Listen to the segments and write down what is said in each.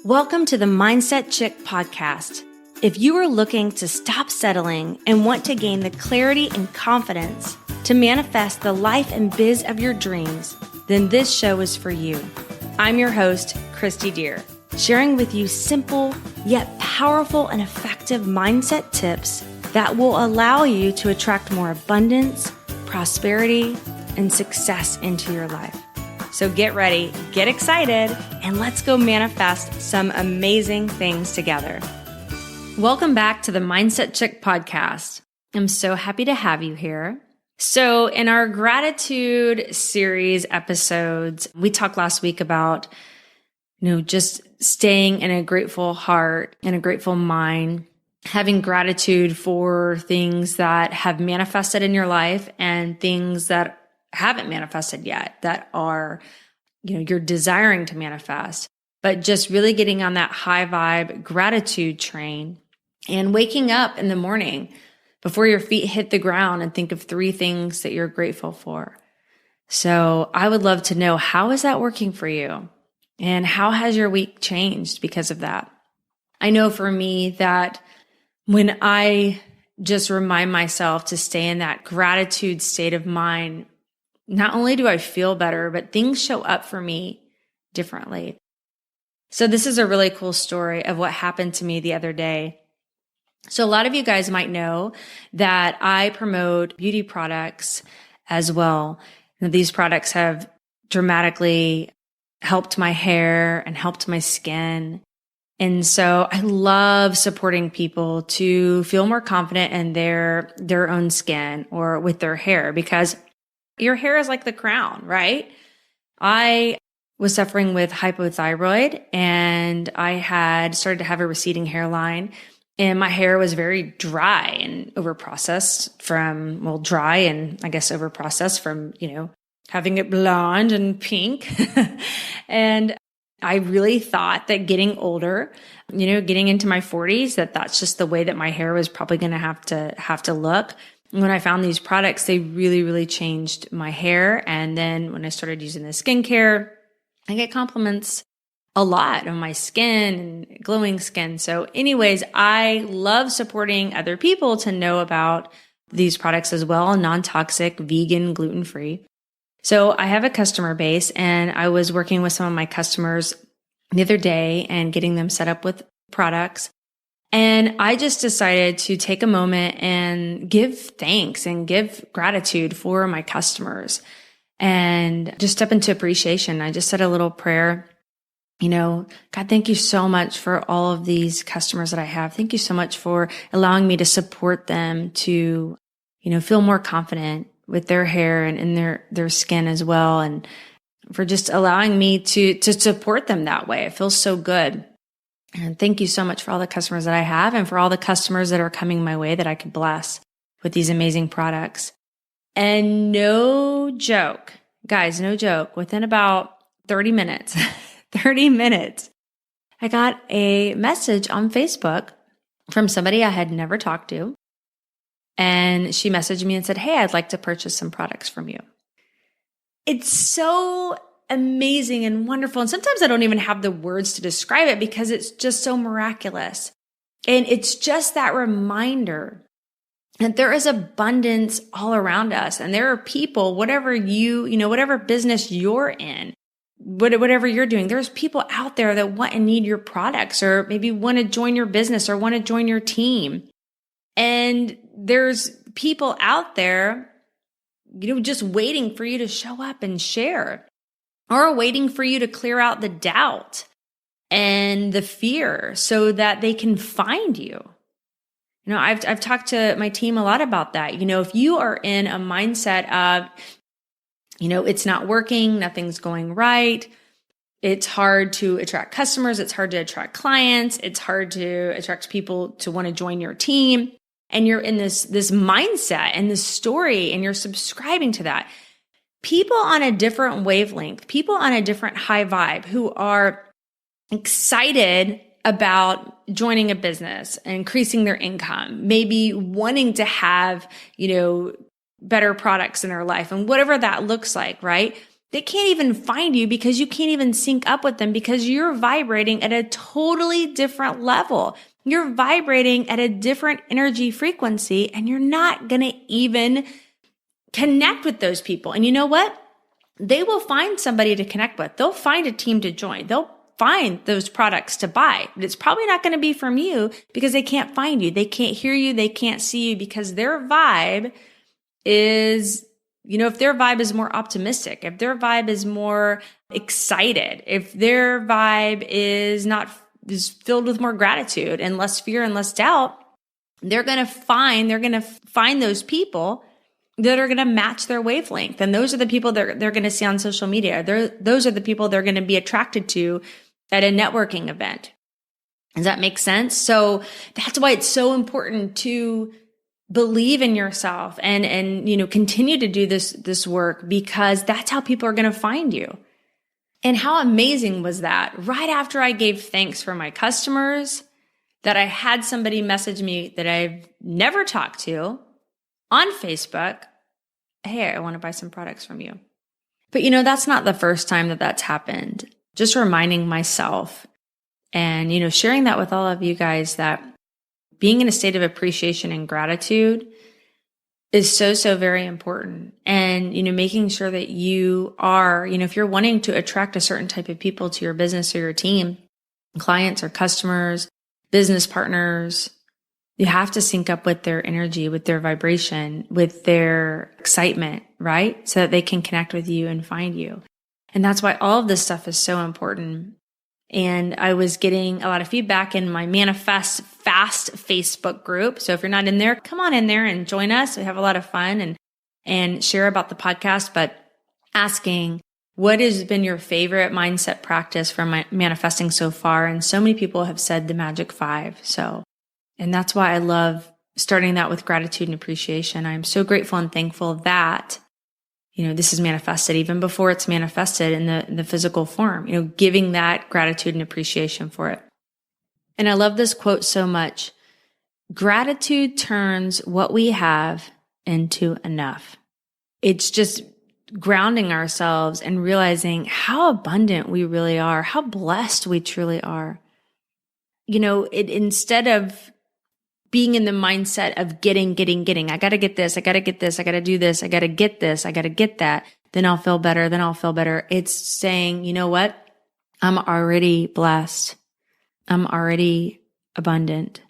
Welcome to the Mindset Chick podcast. If you are looking to stop settling and want to gain the clarity and confidence to manifest the life and biz of your dreams, then this show is for you. I'm your host, Kristi Deer, sharing with you simple yet powerful and effective mindset tips that will allow you to attract more abundance, prosperity, and success into your life. So get ready, get excited, and let's go manifest some amazing things together. Welcome back to the Mindset Chick podcast. I'm so happy to have you here. So in our gratitude series episodes, we talked last week about, just staying in a grateful heart and a grateful mind, having gratitude for things that have manifested in your life and things that haven't manifested yet that are, you're desiring to manifest, but just really getting on that high vibe gratitude train and waking up in the morning before your feet hit the ground and think of 3 things that you're grateful for. So I would love to know, how is that working for you? And how has your week changed because of that? I know for me that when I just remind myself to stay in that gratitude state of mind, not only do I feel better, but things show up for me differently. So this is a really cool story of what happened to me the other day. So a lot of you guys might know that I promote beauty products as well. These products have dramatically helped my hair and helped my skin. And so I love supporting people to feel more confident in their own skin or with their hair, because your hair is like the crown, right? I was suffering with hypothyroid and I had started to have a receding hairline, and my hair was very dry and overprocessed from, overprocessed from, having it blonde and pink. And I really thought that getting older, getting into my 40s, that's just the way that my hair was probably going to have to look. When I found these products, they really, really changed my hair. And then when I started using the skincare, I get compliments a lot on my skin and glowing skin. So anyways, I love supporting other people to know about these products as well, non-toxic, vegan, gluten-free. So I have a customer base, and I was working with some of my customers the other day and getting them set up with products. And I just decided to take a moment and give thanks and give gratitude for my customers and just step into appreciation. I just said a little prayer, God, thank you so much for all of these customers that I have. Thank you so much for allowing me to support them to, feel more confident with their hair and in their skin as well. And for just allowing me to support them that way. It feels so good. And thank you so much for all the customers that I have and for all the customers that are coming my way that I could bless with these amazing products. And no joke, guys, no joke, within about 30 minutes, I got a message on Facebook from somebody I had never talked to. And she messaged me and said, "Hey, I'd like to purchase some products from you." It's so amazing and wonderful. And sometimes I don't even have the words to describe it because it's just so miraculous. And it's just that reminder that there is abundance all around us. And there are people, whatever whatever business you're in, whatever you're doing, there's people out there that want and need your products, or maybe want to join your business or want to join your team. And there's people out there, just waiting for you to show up and share, or waiting for you to clear out the doubt and the fear so that they can find you. I've talked to my team a lot about that. If you are in a mindset of, it's not working, nothing's going right, it's hard to attract customers, it's hard to attract clients, it's hard to attract people to want to join your team, and you're in this mindset and this story, and you're subscribing to that, people on a different wavelength, people on a different high vibe who are excited about joining a business, increasing their income, maybe wanting to have, better products in their life and whatever that looks like, right? They can't even find you because you can't even sync up with them because you're vibrating at a totally different level. You're vibrating at a different energy frequency, and you're not going to even connect with those people. And you know what? They will find somebody to connect with. They'll find a team to join. They'll find those products to buy. But it's probably not going to be from you because they can't find you. They can't hear you. They can't see you because their vibe is, if their vibe is more optimistic, if their vibe is more excited, if their vibe is filled with more gratitude and less fear and less doubt, they're going to find those people that are going to match their wavelength. And those are the people they're going to see on social media. Those are the people they're going to be attracted to at a networking event. Does that make sense? So that's why it's so important to believe in yourself and continue to do this work, because that's how people are going to find you. And how amazing was that? Right after I gave thanks for my customers, that I had somebody message me that I've never talked to on Facebook, hey, I want to buy some products from you. But that's not the first time that that's happened. Just reminding myself and, sharing that with all of you guys, that being in a state of appreciation and gratitude is so, so very important. And, making sure that you are, if you're wanting to attract a certain type of people to your business or your team, clients or customers, business partners, you have to sync up with their energy, with their vibration, with their excitement, right? So that they can connect with you and find you. And that's why all of this stuff is so important. And I was getting a lot of feedback in my Manifest Fast Facebook group. So if you're not in there, come on in there and join us. We have a lot of fun and share about the podcast, but asking, what has been your favorite mindset practice from manifesting so far? And so many people have said the Magic 5. And that's why I love starting that with gratitude and appreciation. I'm so grateful and thankful that, this is manifested even before it's manifested in the physical form, giving that gratitude and appreciation for it. And I love this quote so much. Gratitude turns what we have into enough. It's just grounding ourselves and realizing how abundant we really are, how blessed we truly are. Instead of being in the mindset of getting. I got to get this. I got to get this. I got to do this. I got to get this. I got to get that. Then I'll feel better. It's saying, you know what? I'm already blessed. I'm already abundant.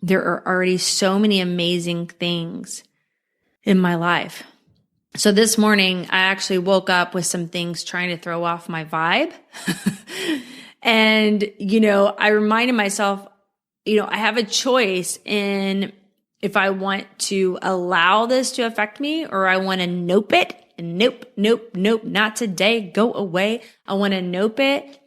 There are already so many amazing things in my life. So this morning, I actually woke up with some things trying to throw off my vibe. And, I reminded myself, I have a choice in if I want to allow this to affect me or I want to nope it. And nope, not today. Go away. I want to nope it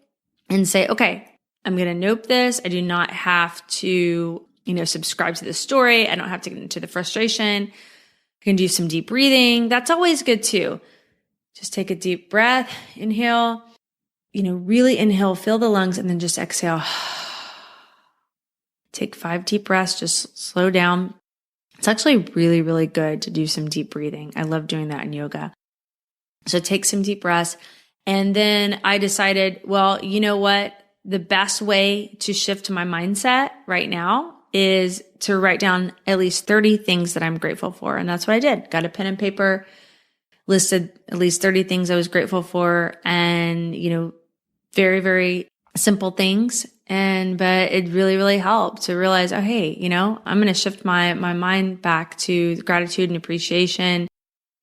and say, okay, I'm going to nope this. I do not have to, subscribe to the story. I don't have to get into the frustration. I can do some deep breathing. That's always good too. Just take a deep breath, inhale, really inhale, fill the lungs, and then just exhale. Take 5 deep breaths, just slow down. It's actually really, really good to do some deep breathing. I love doing that in yoga. So take some deep breaths. And then I decided, well, you know what? The best way to shift my mindset right now is to write down at least 30 things that I'm grateful for. And that's what I did. Got a pen and paper, listed at least 30 things I was grateful for. And, very, very simple things. But it really, really helped to realize, oh, hey, I'm going to shift my mind back to gratitude and appreciation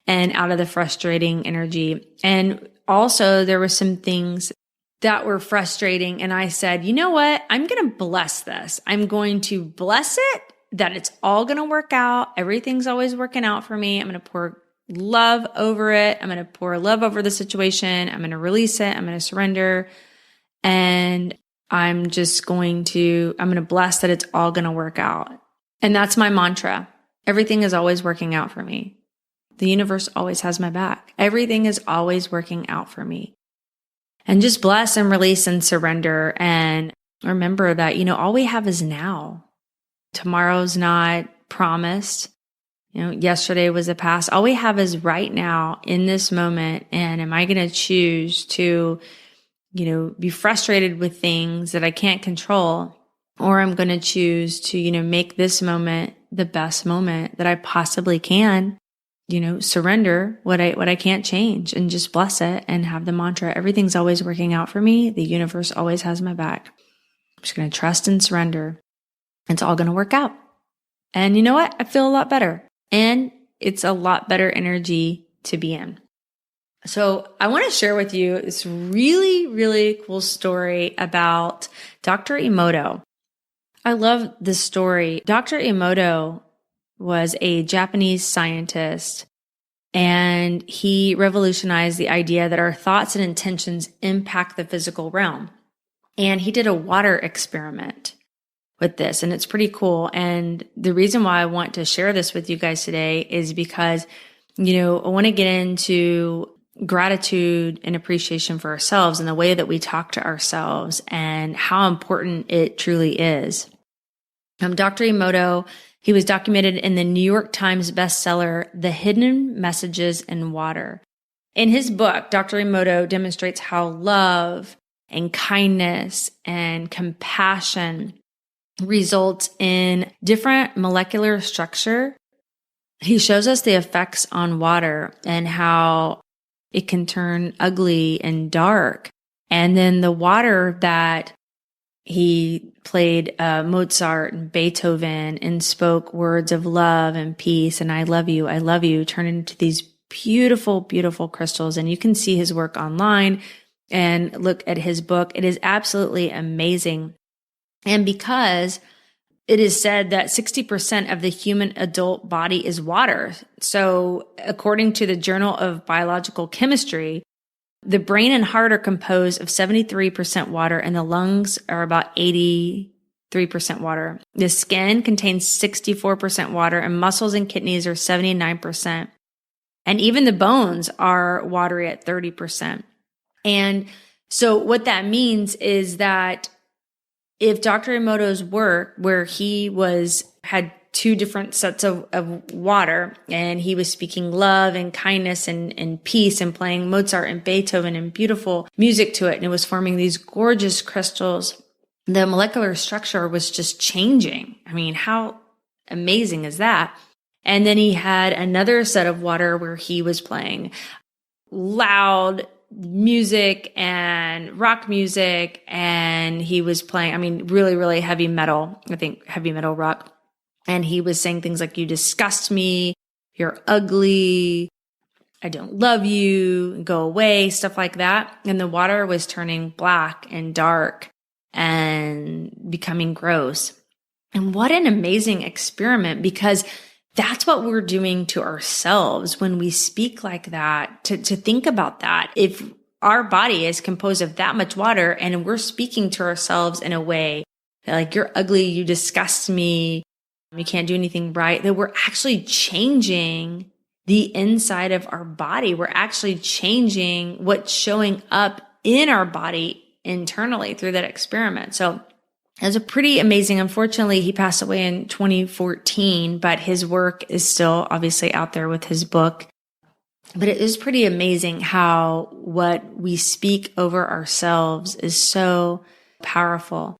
and out of the frustrating energy. And also there were some things that were frustrating. And I said, you know what? I'm going to bless this. I'm going to bless it that it's all going to work out. Everything's always working out for me. I'm going to pour love over it. I'm going to pour love over the situation. I'm going to release it. I'm going to surrender. And I'm going to bless that it's all going to work out. And that's my mantra. Everything is always working out for me. The universe always has my back. Everything is always working out for me. And just bless and release and surrender. And remember that, all we have is now. Tomorrow's not promised. Yesterday was the past. All we have is right now in this moment. And am I going to choose to, be frustrated with things that I can't control? Or I'm going to choose to, make this moment the best moment that I possibly can, surrender what I can't change and just bless it and have the mantra, everything's always working out for me. The universe always has my back. I'm just going to trust and surrender. It's all going to work out. And you know what? I feel a lot better. And it's a lot better energy to be in. So I want to share with you this really, really cool story about Dr. Emoto. I love this story. Dr. Emoto was a Japanese scientist, and he revolutionized the idea that our thoughts and intentions impact the physical realm. And he did a water experiment with this, and it's pretty cool. And the reason why I want to share this with you guys today is because, I want to get into gratitude and appreciation for ourselves and the way that we talk to ourselves and how important it truly is. Dr. Emoto, he was documented in the New York Times bestseller, The Hidden Messages in Water. In his book, Dr. Emoto demonstrates how love and kindness and compassion results in different molecular structure. He shows us the effects on water and how it can turn ugly and dark. And then the water that he played Mozart and Beethoven and spoke words of love and peace and I love you, turn into these beautiful, beautiful crystals. And you can see his work online and look at his book. It is absolutely amazing. And because it is said that 60% of the human adult body is water. So according to the Journal of Biological Chemistry, the brain and heart are composed of 73% water and the lungs are about 83% water. The skin contains 64% water and muscles and kidneys are 79%. And even the bones are watery at 30%. And so what that means is that if Dr. Emoto's work, where he had two different sets of water, and he was speaking love and kindness and peace and playing Mozart and Beethoven and beautiful music to it, and it was forming these gorgeous crystals, the molecular structure was just changing. I mean, how amazing is that? And then he had another set of water where he was playing loud music and rock music, and he was playing, really, really heavy metal, I think heavy metal rock. And he was saying things like, you disgust me, you're ugly, I don't love you, go away, stuff like that. And the water was turning black and dark and becoming gross. And what an amazing experiment, because that's what we're doing to ourselves when we speak like that, to think about that. If our body is composed of that much water and we're speaking to ourselves in a way that like, you're ugly, you disgust me, you can't do anything right, that we're actually changing the inside of our body. We're actually changing what's showing up in our body internally through that experiment. So it was a pretty amazing. Unfortunately, he passed away in 2014, but his work is still obviously out there with his book. But it is pretty amazing how what we speak over ourselves is so powerful.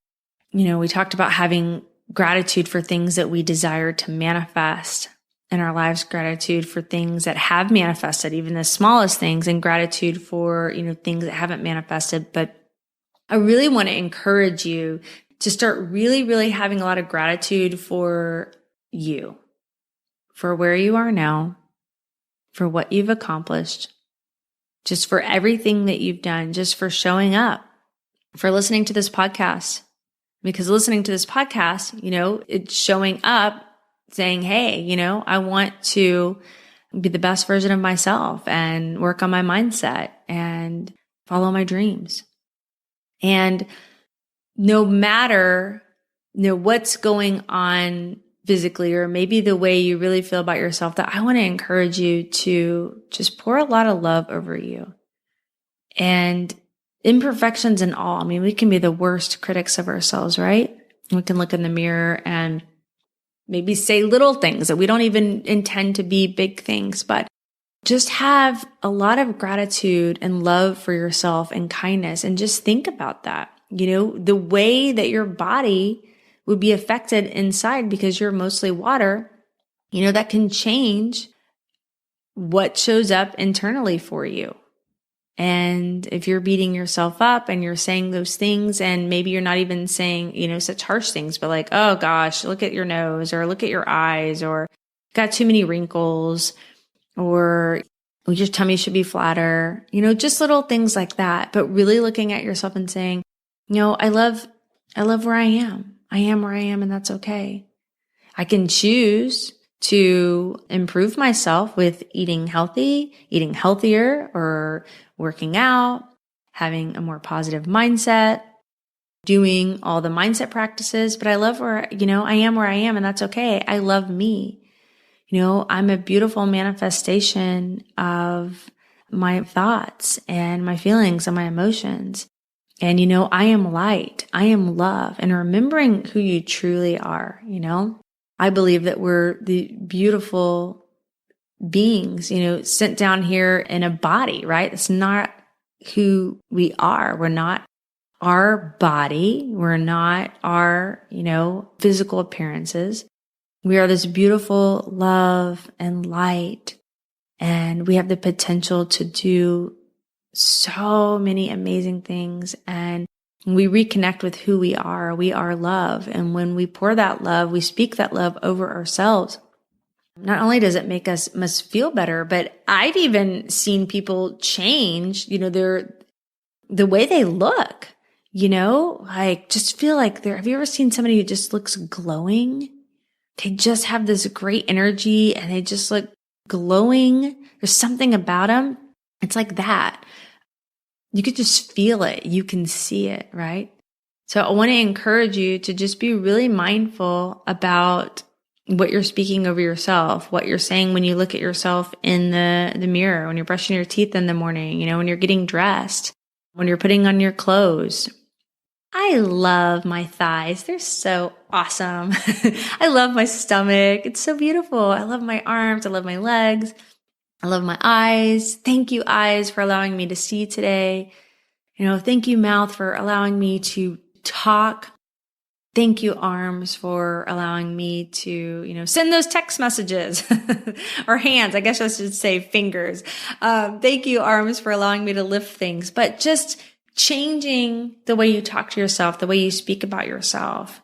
We talked about having gratitude for things that we desire to manifest in our lives, gratitude for things that have manifested, even the smallest things, and gratitude for, things that haven't manifested. But I really want to encourage you to start really, really having a lot of gratitude for you, for where you are now, for what you've accomplished, just for everything that you've done, just for showing up, for listening to this podcast. Because listening to this podcast, it's showing up saying, hey, I want to be the best version of myself and work on my mindset and follow my dreams. And no matter, what's going on physically, or maybe the way you really feel about yourself, that I want to encourage you to just pour a lot of love over you. And imperfections and all. We can be the worst critics of ourselves, right? We can look in the mirror and maybe say little things that we don't even intend to be big things, but just have a lot of gratitude and love for yourself and kindness. And just think about that. The way that your body would be affected inside, because you're mostly water, that can change what shows up internally for you. And if you're beating yourself up and you're saying those things, and maybe you're not even saying, such harsh things, but like, oh gosh, look at your nose, or look at your eyes, or got too many wrinkles, or your tummy should be flatter, just little things like that. But really looking at yourself and saying, I love where I am. I am where I am, and that's okay. I can choose to improve myself with eating healthy, eating healthier, or working out, having a more positive mindset, doing all the mindset practices. But I love where, I am where I am, and that's okay. I love me. I'm a beautiful manifestation of my thoughts and my feelings and my emotions. And, I am light. I am love. And remembering who you truly are, I believe that we're the beautiful beings, sent down here in a body, right? It's not who we are. We're not our body. We're not our, physical appearances. We are this beautiful love and light, and we have the potential to do so many amazing things. And when we reconnect with who we are love. And when we pour that love, we speak that love over ourselves. Not only does it make us must feel better, but I've even seen people change, the way they look, like just feel like have you ever seen somebody who just looks glowing? They just have this great energy and they just look glowing. There's something about them. It's like that. You could just feel it. You can see it, right? So I want to encourage you to just be really mindful about what you're speaking over yourself, what you're saying when you look at yourself in the mirror, when you're brushing your teeth in the morning, when you're getting dressed, when you're putting on your clothes. I love my thighs. They're so awesome. I love my stomach. It's so beautiful. I love my arms. I love my legs. I love my eyes. Thank you, eyes, for allowing me to see today. Thank you, mouth, for allowing me to talk. Thank you, arms, for allowing me to, send those text messages or hands. I guess I should say fingers. Thank you, arms, for allowing me to lift things, but just changing the way you talk to yourself, the way you speak about yourself.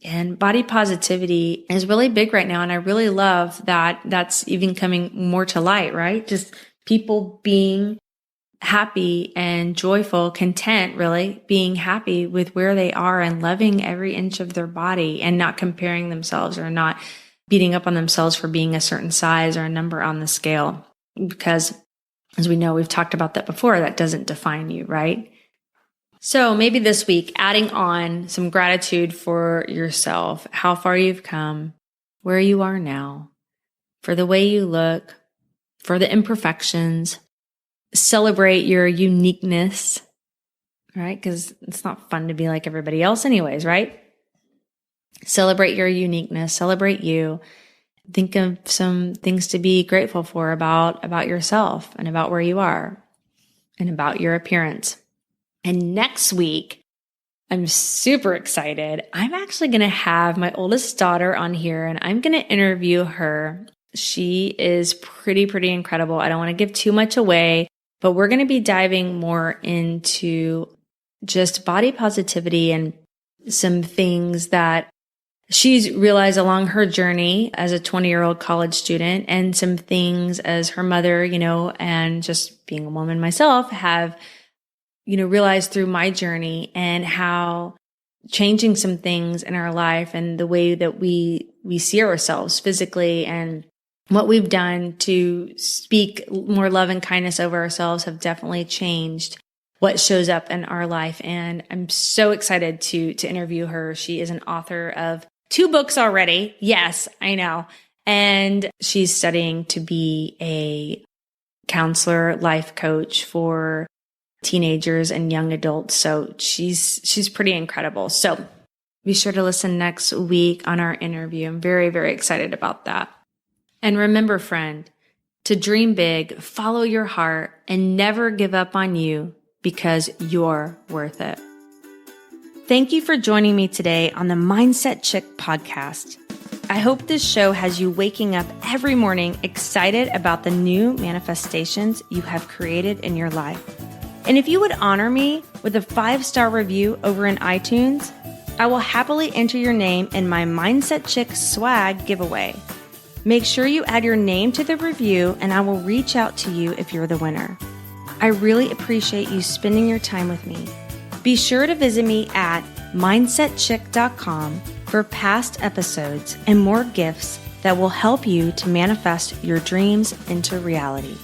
And body positivity is really big right now. And I really love that that's even coming more to light, right? Just people being happy and joyful, content, really being happy with where they are and loving every inch of their body and not comparing themselves or not beating up on themselves for being a certain size or a number on the scale. Because as we know, we've talked about that before, that doesn't define you, right? So maybe this week, adding on some gratitude for yourself, how far you've come, where you are now, for the way you look, for the imperfections. Celebrate your uniqueness, right? Because it's not fun to be like everybody else anyways, right? Celebrate your uniqueness, celebrate you. Think of some things to be grateful for about yourself and about where you are and about your appearance. And next week, I'm super excited. I'm actually going to have my oldest daughter on here and I'm going to interview her. She is pretty incredible. I don't want to give too much away, but we're going to be diving more into just body positivity and some things that she's realized along her journey as a 20-year-old college student, and some things as her mother, and just being a woman myself have, realized through my journey, and how changing some things in our life and the way that we see ourselves physically and what we've done to speak more love and kindness over ourselves have definitely changed what shows up in our life. And I'm so excited to interview her. She is an author of 2 books already. Yes, I know. And she's studying to be a counselor, life coach for teenagers and young adults. So she's pretty incredible. So Be sure to listen next week on our interview. I'm very, very excited about that. And remember, friend, to dream big, follow your heart, and never give up on you because you're worth it. Thank you for joining me today on the Mindset Chick podcast. I hope this show has you waking up every morning excited about the new manifestations you have created in your life. And if you would honor me with a 5-star review over in iTunes, I will happily enter your name in my Mindset Chick swag giveaway. Make sure you add your name to the review and I will reach out to you if you're the winner. I really appreciate you spending your time with me. Be sure to visit me at mindsetchick.com for past episodes and more gifts that will help you to manifest your dreams into reality.